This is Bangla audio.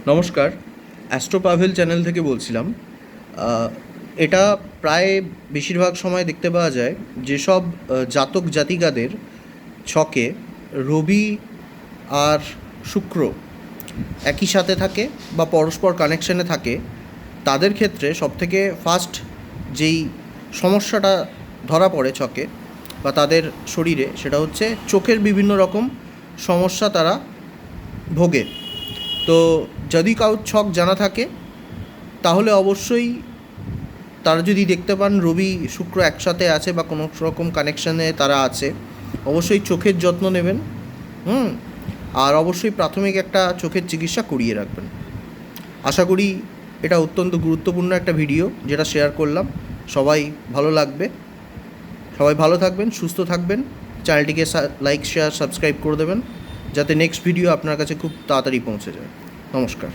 নমস্কার, অ্যাস্ট্রো পাভেল চ্যানেল থেকে বলছিলাম। এটা প্রায় বেশিরভাগ সময় দেখতে পাওয়া যায় যেসব জাতক জাতিকাদের ছকে রবি আর শুক্র একই সাথে থাকে বা পরস্পর কানেকশানে থাকে, তাদের ক্ষেত্রে সবথেকে ফার্স্ট যেই সমস্যাটা ধরা পড়ে ছকে বা তাদের শরীরে, সেটা হচ্ছে চোখের বিভিন্ন রকম সমস্যা তারা ভোগে। তো যদি কারোর ছক জানা থাকে তাহলে অবশ্যই তারা যদি দেখতে পান রবি শুক্র একসাথে আছে বা কোনো রকম কানেকশানে তারা আছে, অবশ্যই চোখের যত্ন নেবেন। হুম আর অবশ্যই প্রাথমিক একটা চোখের চিকিৎসা করিয়ে রাখবেন। আশা করি এটা অত্যন্ত গুরুত্বপূর্ণ একটা ভিডিও যেটা শেয়ার করলাম, সবাই ভালো লাগবে। সবাই ভালো থাকবেন, সুস্থ থাকবেন। চ্যানেলটিকে লাইক, শেয়ার, সাবস্ক্রাইব করে দেবেন যাতে নেক্সট ভিডিও আপনার কাছে খুব তাড়াতাড়ি পৌঁছে যায়। নমস্কার।